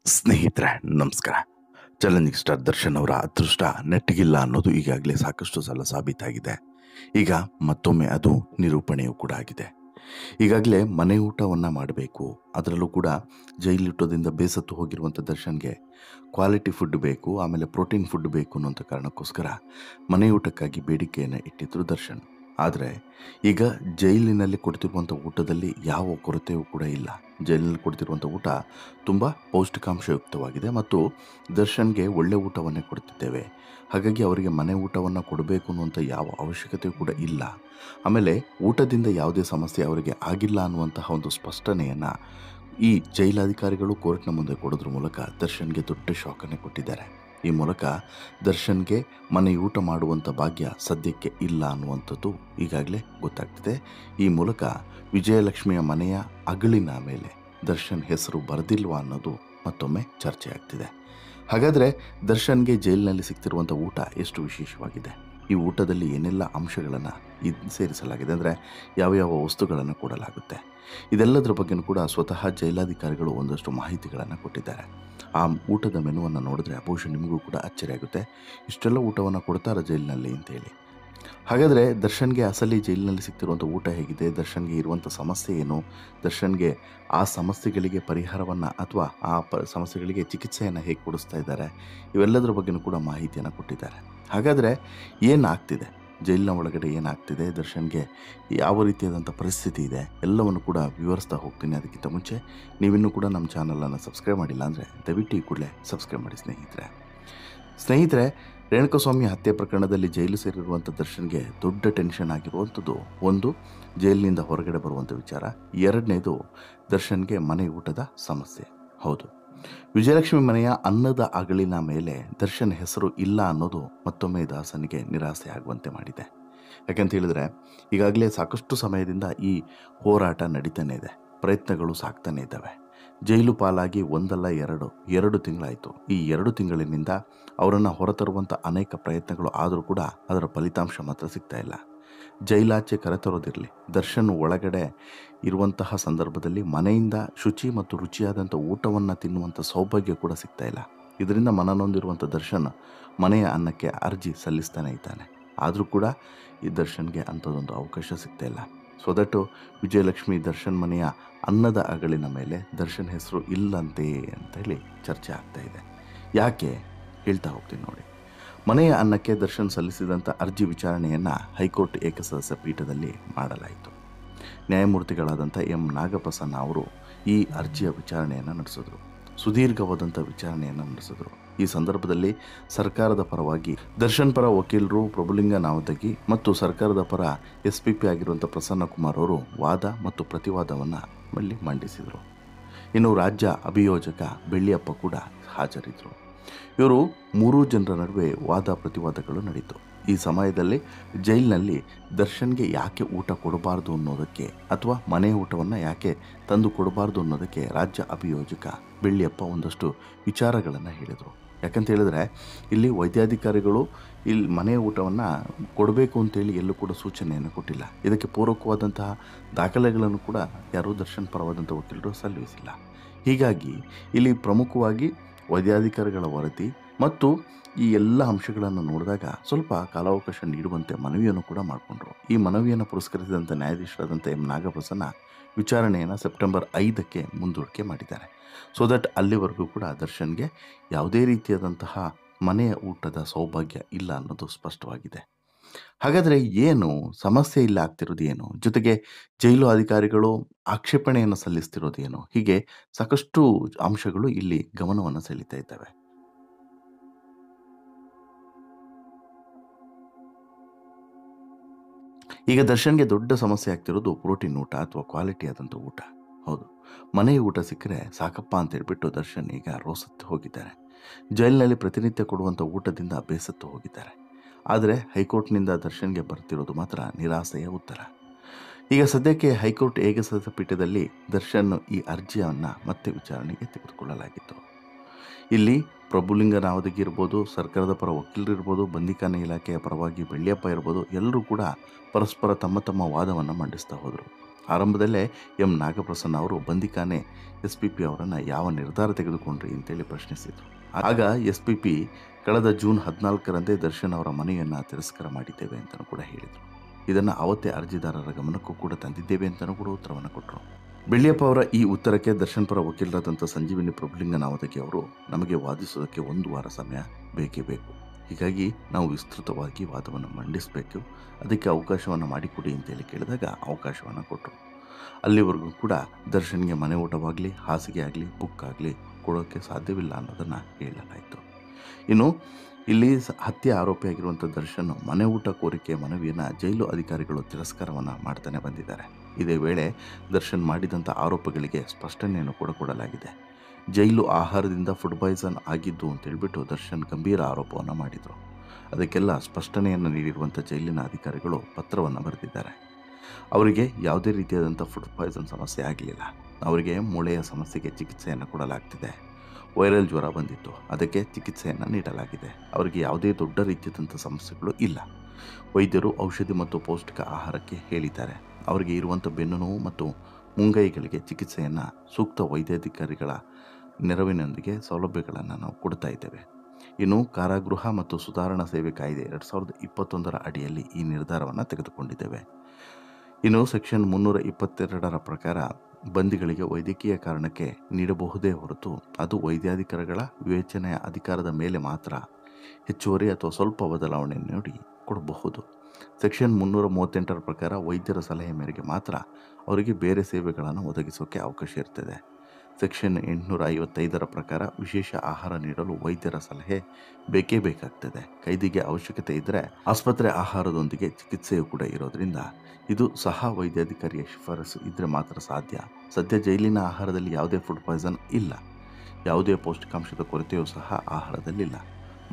ಸ್ನೇಹಿತರೆ ನಮಸ್ಕಾರ. Challenging star Darshan ಅವರ ಅದೃಷ್ಟ ನೆಟ್ಟಗಿಲ್ಲ ಅನ್ನೋದು ಈಗಾಗಲೇ ಸಾಕಷ್ಟು ಸಲ ಸಾಬೀತಾಗಿದೆ. ಈಗ ಮತ್ತೊಮ್ಮೆ ಅದು ನಿರೂಪಣೆಯೂ ಕೂಡ ಆಗಿದೆ. ಈಗಾಗಲೇ ಮನೆ ಊಟವನ್ನು ಮಾಡಬೇಕು, ಅದರಲ್ಲೂ ಕೂಡ ಜೈಲೂಟದಿಂದ ಬೇಸತ್ತು ಹೋಗಿರುವಂಥ ದರ್ಶನ್ಗೆ ಕ್ವಾಲಿಟಿ ಫುಡ್ ಬೇಕು, ಆಮೇಲೆ ಪ್ರೋಟೀನ್ ಫುಡ್ ಬೇಕು ಅನ್ನೋಂಥ ಕಾರಣಕ್ಕೋಸ್ಕರ ಮನೆ ಊಟಕ್ಕಾಗಿ ಬೇಡಿಕೆಯನ್ನು ಇಟ್ಟಿದ್ರು ದರ್ಶನ್. ಆದರೆ ಈಗ ಜೈಲಿನಲ್ಲಿ ಕೊಡ್ತಿರುವಂಥ ಊಟದಲ್ಲಿ ಯಾವ ಕೊರತೆಯೂ ಕೂಡ ಇಲ್ಲ. ಜೈಲಿನಲ್ಲಿ ಕೊಡ್ತಿರುವಂಥ ಊಟ ತುಂಬ ಪೌಷ್ಟಿಕಾಂಶಯುಕ್ತವಾಗಿದೆ ಮತ್ತು ದರ್ಶನ್ಗೆ ಒಳ್ಳೆ ಊಟವನ್ನೇ ಕೊಡ್ತಿದ್ದೇವೆ. ಹಾಗಾಗಿ ಅವರಿಗೆ ಮನೆ ಊಟವನ್ನು ಕೊಡಬೇಕು ಅನ್ನುವಂಥ ಯಾವ ಅವಶ್ಯಕತೆಯೂ ಕೂಡ ಇಲ್ಲ. ಆಮೇಲೆ ಊಟದಿಂದ ಯಾವುದೇ ಸಮಸ್ಯೆ ಅವರಿಗೆ ಆಗಿಲ್ಲ ಅನ್ನುವಂತಹ ಒಂದು ಸ್ಪಷ್ಟನೆಯನ್ನು ಈ ಜೈಲಾಧಿಕಾರಿಗಳು ಕೋರ್ಟ್ನ ಮುಂದೆ ಕೊಡೋದ್ರ ಮೂಲಕ ದರ್ಶನ್ಗೆ ದೊಡ್ಡ ಶಾಕನ್ನೇ ಕೊಟ್ಟಿದ್ದಾರೆ. ಈ ಮೂಲಕ ದರ್ಶನ್ಗೆ ಮನೆ ಊಟ ಮಾಡುವಂಥ ಭಾಗ್ಯ ಸದ್ಯಕ್ಕೆ ಇಲ್ಲ ಅನ್ನುವಂಥದ್ದು ಈಗಾಗಲೇ ಗೊತ್ತಾಗ್ತಿದೆ. ಈ ಮೂಲಕ ವಿಜಯಲಕ್ಷ್ಮಿಯ ಮನೆಯ ಅಗಳಿನ ಮೇಲೆ ದರ್ಶನ್ ಹೆಸರು ಬರೆದಿಲ್ವಾ ಅನ್ನೋದು ಮತ್ತೊಮ್ಮೆ ಚರ್ಚೆ ಆಗ್ತಿದೆ. ಹಾಗಾದರೆ ದರ್ಶನ್ಗೆ ಜೈಲಿನಲ್ಲಿ ಸಿಗ್ತಿರುವಂಥ ಊಟ ಎಷ್ಟು ವಿಶೇಷವಾಗಿದೆ, ಈ ಊಟದಲ್ಲಿ ಏನೆಲ್ಲ ಅಂಶಗಳನ್ನು ಸೇರಿಸಲಾಗಿದೆ, ಅಂದರೆ ಯಾವ ವಸ್ತುಗಳನ್ನು ಕೊಡಲಾಗುತ್ತೆ, ಇದೆಲ್ಲದರ ಬಗ್ಗೆಯೂ ಕೂಡ ಸ್ವತಃ ಜೈಲಾಧಿಕಾರಿಗಳು ಒಂದಷ್ಟು ಮಾಹಿತಿಗಳನ್ನು ಕೊಟ್ಟಿದ್ದಾರೆ. ಆ ಊಟದ ಮೆನುವನ್ನು ನೋಡಿದ್ರೆ ಬಹುಶಃ ನಿಮಗೂ ಕೂಡ ಅಚ್ಚರಿಯಾಗುತ್ತೆ, ಇಷ್ಟೆಲ್ಲ ಊಟವನ್ನು ಕೊಡ್ತಾರೆ ಜೈಲಿನಲ್ಲಿ ಅಂತೇಳಿ. ಹಾಗಾದರೆ ದರ್ಶನ್ಗೆ ಅಸಲಿ ಜೈಲಿನಲ್ಲಿ ಸಿಗ್ತಿರುವಂಥ ಊಟ ಹೇಗಿದೆ, ದರ್ಶನ್ಗೆ ಇರುವಂಥ ಸಮಸ್ಯೆ ಏನು, ದರ್ಶನ್ಗೆ ಆ ಸಮಸ್ಯೆಗಳಿಗೆ ಪರಿಹಾರವನ್ನು ಅಥವಾ ಸಮಸ್ಯೆಗಳಿಗೆ ಚಿಕಿತ್ಸೆಯನ್ನು ಹೇಗೆ ಕೊಡಿಸ್ತಾ ಇದ್ದಾರೆ, ಇವೆಲ್ಲದರ ಬಗ್ಗೆಯೂ ಕೂಡ ಮಾಹಿತಿಯನ್ನು ಕೊಟ್ಟಿದ್ದಾರೆ. ಹಾಗಾದರೆ ಏನಾಗ್ತಿದೆ ಜೈಲಿನ ಒಳಗಡೆ, ಏನಾಗ್ತಿದೆ ದರ್ಶನ್ಗೆ, ಯಾವ ರೀತಿಯಾದಂಥ ಪರಿಸ್ಥಿತಿ ಇದೆ, ಎಲ್ಲವನ್ನು ಕೂಡ ವಿವರಿಸ್ತಾ ಹೋಗ್ತೀನಿ. ಅದಕ್ಕಿಂತ ಮುಂಚೆ ನೀವಿನ್ನೂ ಕೂಡ ನಮ್ಮ ಚಾನಲನ್ನು ಸಬ್ಸ್ಕ್ರೈಬ್ ಮಾಡಿಲ್ಲ ಅಂದರೆ ದಯವಿಟ್ಟು ಈ ಕೂಡಲೇ ಸಬ್ಸ್ಕ್ರೈಬ್ ಮಾಡಿ ಸ್ನೇಹಿತರೆ. ರೇಣುಕಾಸ್ವಾಮಿ ಹತ್ಯೆ ಪ್ರಕರಣದಲ್ಲಿ ಜೈಲು ಸೇರಿರುವಂಥ ದರ್ಶನ್ಗೆ ದೊಡ್ಡ ಟೆನ್ಷನ್ ಆಗಿರುವಂಥದ್ದು, ಒಂದು ಜೈಲಿನಿಂದ ಹೊರಗಡೆ ಬರುವಂಥ ವಿಚಾರ, ಎರಡನೇದು ದರ್ಶನ್ಗೆ ಮನೆ ಊಟದ ಸಮಸ್ಯೆ. ಹೌದು, ವಿಜಯಲಕ್ಷ್ಮಿ ಮನೆಯ ಅನ್ನದ ಅಗಳಿನ ಮೇಲೆ ದರ್ಶನ್ ಹೆಸರು ಇಲ್ಲ ಅನ್ನೋದು ಮತ್ತೊಮ್ಮೆ ದಾಸನಿಗೆ ನಿರಾಸೆ ಆಗುವಂತೆ ಮಾಡಿದೆ. ಯಾಕಂತ ಹೇಳಿದ್ರೆ ಈಗಾಗಲೇ ಸಾಕಷ್ಟು ಸಮಯದಿಂದ ಈ ಹೋರಾಟ ನಡೀತಾನೆ ಇದೆ, ಪ್ರಯತ್ನಗಳು ಸಾಗ್ತಾನೆ ಇದ್ದಾವೆ. ಜೈಲು ಪಾಲಾಗಿ ಒಂದಲ್ಲ ಎರಡು ತಿಂಗಳಾಯಿತು. ಈ 2 ತಿಂಗಳಿನಿಂದ ಅವರನ್ನು ಹೊರತರುವಂಥ ಅನೇಕ ಪ್ರಯತ್ನಗಳು ಆದರೂ ಕೂಡ ಅದರ ಫಲಿತಾಂಶ ಮಾತ್ರ ಸಿಗ್ತಾ ಇಲ್ಲ. ಜೈಲಾಚೆ ಕರೆತರೋದಿರಲಿ, ದರ್ಶನ್ ಒಳಗಡೆ ಇರುವಂತಹ ಸಂದರ್ಭದಲ್ಲಿ ಮನೆಯಿಂದ ಶುಚಿ ಮತ್ತು ರುಚಿಯಾದಂಥ ಊಟವನ್ನು ತಿನ್ನುವಂಥ ಸೌಭಾಗ್ಯ ಕೂಡ ಸಿಗ್ತಾ ಇಲ್ಲ. ಇದರಿಂದ ಮನನೊಂದಿರುವಂಥ ದರ್ಶನ್ ಮನೆಯ ಅನ್ನಕ್ಕೆ ಅರ್ಜಿ ಸಲ್ಲಿಸ್ತಾನೆ ಇದ್ದಾನೆ. ಆದರೂ ಕೂಡ ಈ ದರ್ಶನ್ಗೆ ಅಂಥದ್ದೊಂದು ಅವಕಾಶ ಸಿಗ್ತಾ ಇಲ್ಲ. ಸೊ ದಟ್ ವಿಜಯಲಕ್ಷ್ಮಿ ದರ್ಶನ್ ಮನೆಯ ಅನ್ನದ ಅಗಳಿನ ಮೇಲೆ ದರ್ಶನ್ ಹೆಸರು ಇಲ್ಲಂತೆ ಅಂತ ಹೇಳಿ ಚರ್ಚೆ ಆಗ್ತಾ ಇದೆ. ಯಾಕೆ ಹೇಳ್ತಾ ಹೋಗ್ತೀನಿ ನೋಡಿ. ಮನೆಯ ಅನ್ನಕ್ಕೆ ದರ್ಶನ್ ಸಲ್ಲಿಸಿದಂಥ ಅರ್ಜಿ ವಿಚಾರಣೆಯನ್ನು ಹೈಕೋರ್ಟ್ ಏಕಸದಸ್ಯ ಪೀಠದಲ್ಲಿ ಮಾಡಲಾಯಿತು. ನ್ಯಾಯಮೂರ್ತಿಗಳಾದಂಥ ಎಂ ನಾಗಪ್ರಸನ್ನ ಅವರು ಈ ಅರ್ಜಿಯ ವಿಚಾರಣೆಯನ್ನು ನಡೆಸಿದ್ರು. ಸುದೀರ್ಘವಾದಂಥ ವಿಚಾರಣೆಯನ್ನು ನಡೆಸಿದ್ರು. ಈ ಸಂದರ್ಭದಲ್ಲಿ ಸರ್ಕಾರದ ಪರವಾಗಿ ದರ್ಶನ್ ಪರ ವಕೀಲರು ಪ್ರಭುಲಿಂಗ ನಾವದಗಿ ಮತ್ತು ಸರ್ಕಾರದ ಪರ SPP ಆಗಿರುವಂಥ ಪ್ರಸನ್ನಕುಮಾರ್ ಅವರು ವಾದ ಮತ್ತು ಪ್ರತಿವಾದವನ್ನು ಅಲ್ಲಿ ಮಂಡಿಸಿದರು. ಇನ್ನು ರಾಜ್ಯ ಅಭಿಯೋಜಕ ಬೆಳ್ಳಿಯಪ್ಪ ಕೂಡ ಹಾಜರಿದ್ದರು. ಇವರು 3 ಜನರ ನಡುವೆ ವಾದ ಪ್ರತಿವಾದಗಳು ನಡೀತು. ಈ ಸಮಯದಲ್ಲಿ ಜೈಲಿನಲ್ಲಿ ದರ್ಶನ್ಗೆ ಯಾಕೆ ಊಟ ಕೊಡಬಾರ್ದು ಅನ್ನೋದಕ್ಕೆ ಅಥವಾ ಮನೆ ಊಟವನ್ನು ಯಾಕೆ ತಂದು ಕೊಡಬಾರ್ದು ಅನ್ನೋದಕ್ಕೆ ರಾಜ್ಯ ಅಭಿಯೋಜಕ ಬೆಳ್ಳಿಯಪ್ಪ ಒಂದಷ್ಟು ವಿಚಾರಗಳನ್ನು ಹೇಳಿದರು. ಯಾಕಂತ ಹೇಳಿದ್ರೆ ಇಲ್ಲಿ ವೈದ್ಯಾಧಿಕಾರಿಗಳು ಇಲ್ಲಿ ಮನೆ ಊಟವನ್ನು ಕೊಡಬೇಕು ಅಂತೇಳಿ ಎಲ್ಲೂ ಕೂಡ ಸೂಚನೆಯನ್ನು ಕೊಟ್ಟಿಲ್ಲ. ಇದಕ್ಕೆ ಪೂರಕವಾದಂತಹ ದಾಖಲೆಗಳನ್ನು ಕೂಡ ಯಾರೂ ದರ್ಶನ್ ಪರವಾದಂಥ ವಕೀಲರು ಸಲ್ಲಿಸಿಲ್ಲ. ಹೀಗಾಗಿ ಇಲ್ಲಿ ಪ್ರಮುಖವಾಗಿ ವೈದ್ಯಾಧಿಕಾರಿಗಳ ವರದಿ ಮತ್ತು ಈ ಎಲ್ಲ ಅಂಶಗಳನ್ನು ನೋಡಿದಾಗ ಸ್ವಲ್ಪ ಕಾಲಾವಕಾಶ ನೀಡುವಂತೆ ಮನವಿಯನ್ನು ಕೂಡ ಮಾಡಿಕೊಂಡ್ರು. ಈ ಮನವಿಯನ್ನು ಪುರಸ್ಕರಿಸಿದಂಥ ನ್ಯಾಯಾಧೀಶರಾದಂಥ ಎಂ ನಾಗಪ್ರಸನ್ನ ವಿಚಾರಣೆಯನ್ನು ಸೆಪ್ಟೆಂಬರ್ 5ಕ್ಕೆ ಮುಂದೂಡಿಕೆ ಮಾಡಿದ್ದಾರೆ. ಸೊ ದಟ್ ಅಲ್ಲಿವರೆಗೂ ಕೂಡ ದರ್ಶನ್ಗೆ ಯಾವುದೇ ರೀತಿಯಾದಂತಹ ಮನೆಯ ಊಟದ ಸೌಭಾಗ್ಯ ಇಲ್ಲ ಅನ್ನೋದು ಸ್ಪಷ್ಟವಾಗಿದೆ. ಹಾಗಾದರೆ ಏನು ಸಮಸ್ಯೆ ಇಲ್ಲ ಆಗ್ತಿರೋದು ಏನು, ಜೊತೆಗೆ ಜೈಲು ಅಧಿಕಾರಿಗಳು ಆಕ್ಷೇಪಣೆಯನ್ನು ಸಲ್ಲಿಸ್ತಿರೋದು ಏನು, ಹೀಗೆ ಸಾಕಷ್ಟು ಅಂಶಗಳು ಇಲ್ಲಿ ಗಮನವನ್ನು ಸೆಳೀತಾ ಇದ್ದಾವೆ. ಈಗ ದರ್ಶನ್ಗೆ ದೊಡ್ಡ ಸಮಸ್ಯೆ ಆಗ್ತಿರೋದು ಪ್ರೋಟೀನ್ ಊಟ ಅಥವಾ ಕ್ವಾಲಿಟಿ ಆದಂಥ ಊಟ. ಹೌದು, ಮನೆಯ ಊಟ ಸಿಕ್ಕರೆ ಸಾಕಪ್ಪ ಅಂತ ಹೇಳ್ಬಿಟ್ಟು ದರ್ಶನ್ ಈಗ ರೋಸತ್ತು ಹೋಗಿದ್ದಾರೆ. ಜೈಲಿನಲ್ಲಿ ಪ್ರತಿನಿತ್ಯ ಕೊಡುವಂಥ ಊಟದಿಂದ ಬೇಸತ್ತು ಹೋಗಿದ್ದಾರೆ. ಆದರೆ ಹೈಕೋರ್ಟ್ನಿಂದ ದರ್ಶನ್ಗೆ ಬರ್ತಿರೋದು ಮಾತ್ರ ನಿರಾಸೆಯ ಉತ್ತರ. ಈಗ ಸದ್ಯಕ್ಕೆ ಹೈಕೋರ್ಟ್ ಏಕಸದಸ್ಯ ಪೀಠದಲ್ಲಿ ದರ್ಶನ್ ಈ ಅರ್ಜಿಯನ್ನು ಮತ್ತೆ ವಿಚಾರಣೆಗೆ ತೆಗೆದುಕೊಳ್ಳಲಾಗಿತ್ತು. ಇಲ್ಲಿ ಪ್ರಭುಲಿಂಗ ನಾವದಗಿ ಇರ್ಬೋದು, ಸರ್ಕಾರದ ಪರ ವಕೀಲರು ಇರ್ಬೋದು, ಬಂದಿಖಾನೆ ಇಲಾಖೆಯ ಪರವಾಗಿ ಬೆಳ್ಳಿಯಪ್ಪ ಇರ್ಬೋದು, ಎಲ್ಲರೂ ಕೂಡ ಪರಸ್ಪರ ತಮ್ಮ ವಾದವನ್ನು ಮಂಡಿಸ್ತಾ ಹೋದರು. ಆರಂಭದಲ್ಲೇ ನಾಗಪ್ರಸನ್ನ ಅವರು ಬಂದಿಖಾನೆ SPP ಅವರನ್ನು ಯಾವ ನಿರ್ಧಾರ ತೆಗೆದುಕೊಂಡ್ರಿ ಅಂತೇಳಿ ಪ್ರಶ್ನಿಸಿದರು. ಆಗ SPP ಕಳೆದ ಜೂನ್ 14ರಂದೇ ದರ್ಶನ್ ಅವರ ಮನವಿಯನ್ನು ತಿರಸ್ಕಾರ ಮಾಡಿದ್ದೇವೆ ಅಂತಲೂ ಕೂಡ ಹೇಳಿದರು. ಇದನ್ನು ಅವತ್ತೇ ಅರ್ಜಿದಾರರ ಗಮನಕ್ಕೂ ಕೂಡ ತಂದಿದ್ದೇವೆ ಅಂತಲೂ ಕೂಡ ಉತ್ತರವನ್ನು ಕೊಟ್ಟರು. ಬೆಳ್ಳಿಯಪ್ಪ ಅವರ ಈ ಉತ್ತರಕ್ಕೆ ದರ್ಶನ್ ಪರ ವಕೀಲರಾದಂಥ ಸಂಜೀವಿನಿ ಪ್ರಭುಲಿಂಗನಾವದಗಿ ಅವರು, ನಮಗೆ ವಾದಿಸೋದಕ್ಕೆ 1 ವಾರ ಸಮಯ ಬೇಕೇ ಬೇಕು, ಹೀಗಾಗಿ ನಾವು ವಿಸ್ತೃತವಾಗಿ ವಾದವನ್ನು ಮಂಡಿಸಬೇಕು, ಅದಕ್ಕೆ ಅವಕಾಶವನ್ನು ಮಾಡಿಕೊಡಿ ಅಂತೇಳಿ ಕೇಳಿದಾಗ ಅವಕಾಶವನ್ನು ಕೊಟ್ಟರು. ಅಲ್ಲಿವರೆಗೂ ಕೂಡ ದರ್ಶನ್ಗೆ ಮನೆ ಊಟವಾಗಲಿ, ಹಾಸಿಗೆ ಆಗಲಿ, ಬುಕ್ ಆಗಲಿ ಕೊಡೋಕ್ಕೆ ಸಾಧ್ಯವಿಲ್ಲ ಅನ್ನೋದನ್ನು ಹೇಳಲಾಯಿತು. ಇನ್ನು ಇಲ್ಲಿ ಹತ್ಯೆ ಆರೋಪಿಯಾಗಿರುವಂಥ ದರ್ಶನ್ ಮನೆ ಊಟ ಕೋರಿಕೆ ಮನವಿಯನ್ನು ಜೈಲು ಅಧಿಕಾರಿಗಳು ತಿರಸ್ಕಾರವನ್ನು ಮಾಡ್ತಾನೆ ಬಂದಿದ್ದಾರೆ. ಇದೇ ವೇಳೆ ದರ್ಶನ್ ಮಾಡಿದಂಥ ಆರೋಪಗಳಿಗೆ ಸ್ಪಷ್ಟನೆಯನ್ನು ಕೂಡ ಕೊಡಲಾಗಿದೆ. ಜೈಲು ಆಹಾರದಿಂದ ಫುಡ್ ಪಾಯ್ಸನ್ ಆಗಿದ್ದು ಅಂತೇಳ್ಬಿಟ್ಟು ದರ್ಶನ್ ಗಂಭೀರ ಆರೋಪವನ್ನು ಮಾಡಿದರು. ಅದಕ್ಕೆಲ್ಲ ಸ್ಪಷ್ಟನೆಯನ್ನು ನೀಡಿರುವಂಥ ಜೈಲಿನ ಅಧಿಕಾರಿಗಳು ಪತ್ರವನ್ನು ಬರೆದಿದ್ದಾರೆ. ಅವರಿಗೆ ಯಾವುದೇ ರೀತಿಯಾದಂಥ ಫುಡ್ ಪಾಯ್ಸನ್ ಸಮಸ್ಯೆ ಆಗಲಿಲ್ಲ. ಅವರಿಗೆ ಮೂಳೆಯ ಸಮಸ್ಯೆಗೆ ಚಿಕಿತ್ಸೆಯನ್ನು ಕೊಡಲಾಗ್ತಿದೆ. ವೈರಲ್ ಜ್ವರ ಬಂದಿತ್ತು, ಅದಕ್ಕೆ ಚಿಕಿತ್ಸೆಯನ್ನು ನೀಡಲಾಗಿದೆ. ಅವರಿಗೆ ಯಾವುದೇ ದೊಡ್ಡ ರೀತಿಯಾದಂಥ ಸಮಸ್ಯೆಗಳು ಇಲ್ಲ. ವೈದ್ಯರು ಔಷಧಿ ಮತ್ತು ಪೌಷ್ಟಿಕ ಆಹಾರಕ್ಕೆ ಹೇಳಿದ್ದಾರೆ. ಅವರಿಗೆ ಇರುವಂಥ ಬೆನ್ನು ನೋವು ಮತ್ತು ಮುಂಗೈಗಳಿಗೆ ಚಿಕಿತ್ಸೆಯನ್ನು ಸೂಕ್ತ ವೈದ್ಯಾಧಿಕಾರಿಗಳ ನೆರವಿನೊಂದಿಗೆ ಸೌಲಭ್ಯಗಳನ್ನು ನಾವು ಕೊಡ್ತಾ ಇದ್ದೇವೆ. ಇನ್ನು ಕಾರಾಗೃಹ ಮತ್ತು ಸುಧಾರಣಾ ಸೇವೆ ಕಾಯ್ದೆ 2021ರ ಅಡಿಯಲ್ಲಿ ಈ ನಿರ್ಧಾರವನ್ನು ತೆಗೆದುಕೊಂಡಿದ್ದೇವೆ. ಇನ್ನು ಸೆಕ್ಷನ್ 322ರ ಪ್ರಕಾರ ಬಂದಿಗಳಿಗೆ ವೈದ್ಯಕೀಯ ಕಾರಣಕ್ಕೆ ನೀಡಬಹುದೇ ಹೊರತು ಅದು ವೈದ್ಯಾಧಿಕಾರಿಗಳ ವಿವೇಚನೆಯ ಅಧಿಕಾರದ ಮೇಲೆ ಮಾತ್ರ ಹೆಚ್ಚುವರಿ ಅಥವಾ ಸ್ವಲ್ಪ ಬದಲಾವಣೆ ನೀಡಿ ಕೊಡಬಹುದು. ಸೆಕ್ಷನ್ 338ರ ಪ್ರಕಾರ ವೈದ್ಯರ ಸಲಹೆ ಮೇರೆಗೆ ಮಾತ್ರ ಅವರಿಗೆ ಬೇರೆ ಸೇವೆಗಳನ್ನು ಒದಗಿಸೋಕೆ ಅವಕಾಶ ಇರ್ತದೆ. ಸೆಕ್ಷನ್ 855ರ ಪ್ರಕಾರ ವಿಶೇಷ ಆಹಾರ ನೀಡಲು ವೈದ್ಯರ ಸಲಹೆ ಬೇಕೇ ಬೇಕಾಗ್ತದೆ. ಕೈದಿಗೆ ಅವಶ್ಯಕತೆ ಇದ್ದರೆ ಆಸ್ಪತ್ರೆ ಆಹಾರದೊಂದಿಗೆ ಚಿಕಿತ್ಸೆಯೂ ಕೂಡ ಇರೋದ್ರಿಂದ ಇದು ಸಹ ವೈದ್ಯಾಧಿಕಾರಿಯ ಶಿಫಾರಸು ಇದ್ದರೆ ಮಾತ್ರ ಸಾಧ್ಯ. ಸದ್ಯ ಜೈಲಿನ ಆಹಾರದಲ್ಲಿ ಯಾವುದೇ ಫುಡ್ ಪಾಯ್ಸನ್ ಇಲ್ಲ. ಯಾವುದೇ ಪೌಷ್ಟಿಕಾಂಶದ ಕೊರತೆಯೂ ಸಹ ಆಹಾರದಲ್ಲಿಲ್ಲ.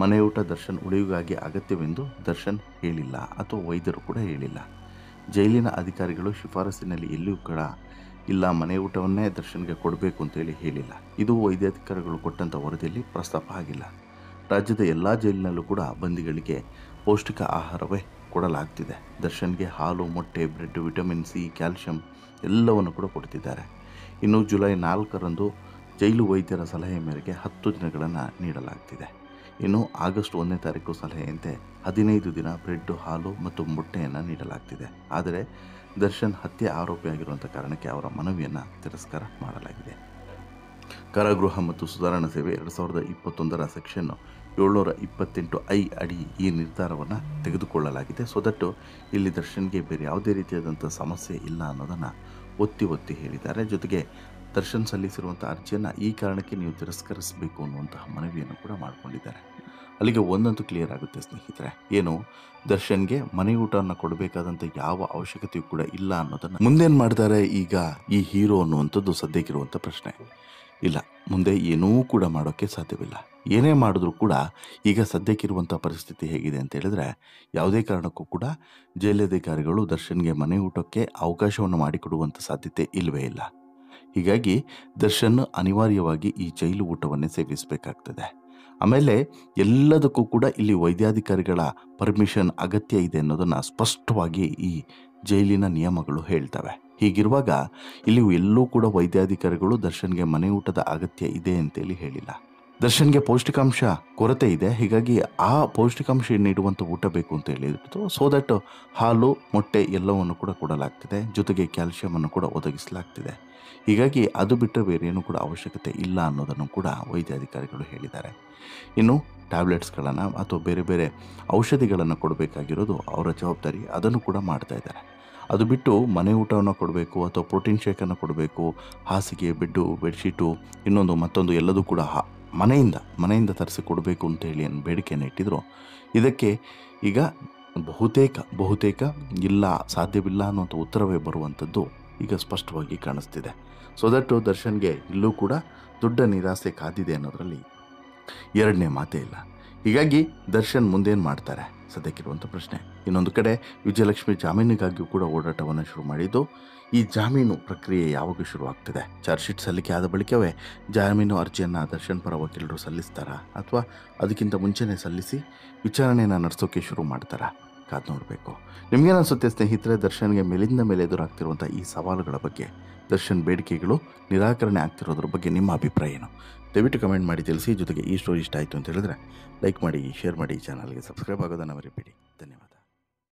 ಮನೆಯೂಟ ದರ್ಶನ್ ಉಳಿವಿಗಾಗಿ ಅಗತ್ಯವೆಂದು ದರ್ಶನ್ ಹೇಳಿಲ್ಲ ಅಥವಾ ವೈದ್ಯರು ಕೂಡ ಹೇಳಿಲ್ಲ. ಜೈಲಿನ ಅಧಿಕಾರಿಗಳು ಶಿಫಾರಸಿನಲ್ಲಿ ಎಲ್ಲಿಯೂ ಕೂಡ ಇಲ್ಲ ಮನೆ ಊಟವನ್ನೇ ದರ್ಶನ್ಗೆ ಕೊಡಬೇಕು ಅಂತೇಳಿ ಹೇಳಿಲ್ಲ. ಇದು ವೈದ್ಯಾಧಿಕಾರಿಗಳು ಕೊಟ್ಟಂಥ ವರದಿಯಲ್ಲಿ ಪ್ರಸ್ತಾಪ ಆಗಿಲ್ಲ. ರಾಜ್ಯದ ಎಲ್ಲ ಜೈಲಿನಲ್ಲೂ ಕೂಡ ಬಂದಿಗಳಿಗೆ ಪೌಷ್ಟಿಕ ಆಹಾರವೇ ಕೊಡಲಾಗ್ತಿದೆ. ದರ್ಶನ್ಗೆ ಹಾಲು, ಮೊಟ್ಟೆ, ಬ್ರೆಡ್, ವಿಟಮಿನ್ C, ಕ್ಯಾಲ್ಶಿಯಂ ಎಲ್ಲವನ್ನು ಕೂಡ ಕೊಡ್ತಿದ್ದಾರೆ. ಇನ್ನು ಜುಲೈ 4ರಂದು ಜೈಲು ವೈದ್ಯರ ಸಲಹೆ ಮೇರೆಗೆ 10 ದಿನಗಳನ್ನು ನೀಡಲಾಗ್ತಿದೆ. ಇನ್ನು ಆಗಸ್ಟ್ 1ನೇ ತಾರೀಕು ಸಲಹೆಯಂತೆ 15 ದಿನ ಬ್ರೆಡ್, ಹಾಲು ಮತ್ತು ಮೊಟ್ಟೆಯನ್ನು ನೀಡಲಾಗ್ತಿದೆ. ಆದರೆ ದರ್ಶನ್ ಹತ್ಯೆ ಆರೋಪಿಯಾಗಿರುವಂಥ ಕಾರಣಕ್ಕೆ ಅವರ ಮನವಿಯನ್ನು ತಿರಸ್ಕಾರ ಮಾಡಲಾಗಿದೆ. ಕಾರಾಗೃಹ ಮತ್ತು ಸುಧಾರಣಾ ಸೇವೆ 2021ರ ಸೆಕ್ಷನ್ 728I ಅಡಿ ಈ ನಿರ್ಧಾರವನ್ನು ತೆಗೆದುಕೊಳ್ಳಲಾಗಿದೆ. ಸೊ ದಟ್ ಇಲ್ಲಿ ದರ್ಶನ್ಗೆ ಬೇರೆ ಯಾವುದೇ ರೀತಿಯಾದಂಥ ಸಮಸ್ಯೆ ಇಲ್ಲ ಅನ್ನೋದನ್ನು ಒತ್ತಿ ಹೇಳಿದ್ದಾರೆ. ಜೊತೆಗೆ ದರ್ಶನ್ ಸಲ್ಲಿಸಿರುವಂಥ ಅರ್ಜಿಯನ್ನು ಈ ಕಾರಣಕ್ಕೆ ನೀವು ತಿರಸ್ಕರಿಸಬೇಕು ಅನ್ನುವಂತಹ ಮನವಿಯನ್ನು ಕೂಡ ಮಾಡಿಕೊಂಡಿದ್ದಾರೆ. ಅಲ್ಲಿಗೆ ಒಂದಂತೂ ಕ್ಲಿಯರ್ ಆಗುತ್ತೆ ಸ್ನೇಹಿತರೆ, ಏನು ದರ್ಶನ್ಗೆ ಮನೆ ಊಟವನ್ನು ಕೊಡಬೇಕಾದಂಥ ಯಾವ ಅವಶ್ಯಕತೆಯೂ ಕೂಡ ಇಲ್ಲ ಅನ್ನೋದನ್ನು ಮುಂದೇನು ಮಾಡ್ತಾರೆ ಈಗ ಈ ಹೀರೋ ಅನ್ನುವಂಥದ್ದು ಸದ್ಯಕ್ಕಿರುವಂಥ ಪ್ರಶ್ನೆ. ಇಲ್ಲ, ಮುಂದೆ ಏನೂ ಕೂಡ ಮಾಡೋಕ್ಕೆ ಸಾಧ್ಯವಿಲ್ಲ. ಏನೇ ಮಾಡಿದ್ರೂ ಕೂಡ ಈಗ ಸದ್ಯಕ್ಕಿರುವಂಥ ಪರಿಸ್ಥಿತಿ ಹೇಗಿದೆ ಅಂತ ಹೇಳಿದ್ರೆ ಯಾವುದೇ ಕಾರಣಕ್ಕೂ ಕೂಡ ಜೈಲಧಿಕಾರಿಗಳು ದರ್ಶನ್ಗೆ ಮನೆ ಊಟಕ್ಕೆ ಅವಕಾಶವನ್ನು ಮಾಡಿಕೊಡುವಂಥ ಸಾಧ್ಯತೆ ಇಲ್ಲವೇ ಇಲ್ಲ. ಹೀಗಾಗಿ ದರ್ಶನ್ ಅನಿವಾರ್ಯವಾಗಿ ಈ ಜೈಲು ಊಟವನ್ನೇ ಸೇವಿಸಬೇಕಾಗ್ತದೆ. ಆಮೇಲೆ ಎಲ್ಲದಕ್ಕೂ ಕೂಡ ಇಲ್ಲಿ ವೈದ್ಯಾಧಿಕಾರಿಗಳ ಪರ್ಮಿಷನ್ ಅಗತ್ಯ ಇದೆ ಅನ್ನೋದನ್ನು ಸ್ಪಷ್ಟವಾಗಿ ಈ ಜೈಲಿನ ನಿಯಮಗಳು ಹೇಳ್ತವೆ. ಹೀಗಿರುವಾಗ ಇಲ್ಲಿ ಎಲ್ಲೂ ಕೂಡ ವೈದ್ಯಾಧಿಕಾರಿಗಳು ದರ್ಶನ್ಗೆ ಮನೆ ಊಟದ ಅಗತ್ಯ ಇದೆ ಅಂತೇಳಿ ಹೇಳಿಲ್ಲ. ದರ್ಶನ್ಗೆ ಪೌಷ್ಟಿಕಾಂಶ ಕೊರತೆ ಇದೆ, ಹೀಗಾಗಿ ಆ ಪೌಷ್ಟಿಕಾಂಶ ನೀಡುವಂಥ ಊಟ ಬೇಕು ಅಂತ ಹೇಳಿದ್ರು. ಸೊ ದಟ್ ಹಾಲು, ಮೊಟ್ಟೆ ಎಲ್ಲವನ್ನು ಕೂಡ ಕೊಡಲಾಗ್ತಿದೆ. ಜೊತೆಗೆ ಕ್ಯಾಲ್ಶಿಯಮನ್ನು ಕೂಡ ಒದಗಿಸಲಾಗ್ತಿದೆ. ಹೀಗಾಗಿ ಅದು ಬಿಟ್ಟರೆ ಬೇರೇನೂ ಕೂಡ ಅವಶ್ಯಕತೆ ಇಲ್ಲ ಅನ್ನೋದನ್ನು ಕೂಡ ವೈದ್ಯಾಧಿಕಾರಿಗಳು ಹೇಳಿದ್ದಾರೆ. ಇನ್ನು ಟ್ಯಾಬ್ಲೆಟ್ಸ್ಗಳನ್ನು ಅಥವಾ ಬೇರೆ ಬೇರೆ ಔಷಧಿಗಳನ್ನು ಕೊಡಬೇಕಾಗಿರೋದು ಅವರ ಜವಾಬ್ದಾರಿ, ಅದನ್ನು ಕೂಡ ಮಾಡ್ತಾ ಇದ್ದಾರೆ. ಅದು ಬಿಟ್ಟು ಮನೆ ಊಟವನ್ನು ಕೊಡಬೇಕು ಅಥವಾ ಪ್ರೋಟೀನ್ ಶೇಕನ್ನು ಕೊಡಬೇಕು, ಹಾಸಿಗೆ, ಬೆಡ್ಶೀಟು, ಇನ್ನೊಂದು ಮತ್ತೊಂದು ಎಲ್ಲದೂ ಕೂಡ ಮನೆಯಿಂದ ತರಿಸಿ ಕೊಡಬೇಕು ಅಂತೇಳಿ ಏನು ಬೇಡಿಕೆಯನ್ನು ಇಟ್ಟಿದ್ರು. ಇದಕ್ಕೆ ಈಗ ಬಹುತೇಕ ಇಲ್ಲ, ಸಾಧ್ಯವಿಲ್ಲ ಅನ್ನುವಂಥ ಉತ್ತರವೇ ಬರುವಂಥದ್ದು ಈಗ ಸ್ಪಷ್ಟವಾಗಿ ಕಾಣಿಸ್ತಿದೆ. ಸೊ ದಟ್ ದರ್ಶನ್ಗೆ ಇಲ್ಲೂ ಕೂಡ ದೊಡ್ಡ ನಿರಾಸೆ ಕಾದಿದೆ ಅನ್ನೋದರಲ್ಲಿ ಎರಡನೇ ಮಾತೇ ಇಲ್ಲ. ಹೀಗಾಗಿ ದರ್ಶನ್ ಮುಂದೇನು ಮಾಡ್ತಾರೆ ಸದ್ಯಕ್ಕಿರುವಂಥ ಪ್ರಶ್ನೆ. ಇನ್ನೊಂದು ಕಡೆ ವಿಜಯಲಕ್ಷ್ಮಿ ಜಾಮೀನಿಗಾಗಿಯೂ ಕೂಡ ಓಡಾಟವನ್ನು ಶುರು ಮಾಡಿದ್ದು. ಈ ಜಾಮೀನು ಪ್ರಕ್ರಿಯೆ ಯಾವಾಗ ಶುರುವಾಗ್ತದೆ? ಚಾರ್ಜ್ ಶೀಟ್ ಸಲ್ಲಿಕೆ ಆದ ಬಳಿಕವೇ ಜಾಮೀನು ಅರ್ಜಿಯನ್ನು ದರ್ಶನ್ ಪರ ವಕೀಲರು ಸಲ್ಲಿಸ್ತಾರಾ ಅಥವಾ ಅದಕ್ಕಿಂತ ಮುಂಚೆನೇ ಸಲ್ಲಿಸಿ ವಿಚಾರಣೆಯನ್ನು ನಡೆಸೋಕೆ ಶುರು ಮಾಡ್ತಾರಾ? ಕಾದು ನೋಡಬೇಕು. ನಿಮಗೇನಿಸುತ್ತೆ ಸ್ನೇಹಿತರೆ, ದರ್ಶನ್ಗೆ ಮೇಲಿಂದ ಮೇಲೆ ಎದುರಾಗ್ತಿರುವಂಥ ಈ ಸವಾಲುಗಳ ಬಗ್ಗೆ, ದರ್ಶನ್ ಬೇಡಿಕೆಗಳು ನಿರಾಕರಣೆ ಆಗ್ತಿರೋದ್ರ ಬಗ್ಗೆ ನಿಮ್ಮ ಅಭಿಪ್ರಾಯ ಏನು? ದಯವಿಟ್ಟು ಕಮೆಂಟ್ ಮಾಡಿ ತಿಳಿಸಿ. ಜೊತೆಗೆ ಈ ಸ್ಟೋರಿ ಇಷ್ಟ ಆಯಿತು ಅಂತ ಹೇಳಿದ್ರೆ ಲೈಕ್ ಮಾಡಿ, ಶೇರ್ ಮಾಡಿ, ಚಾನಲ್ಗೆ ಸಬ್ಸ್ಕ್ರೈಬ್ ಆಗೋದನ್ನು ಮರಿಬೇಡಿ. ಧನ್ಯವಾದ.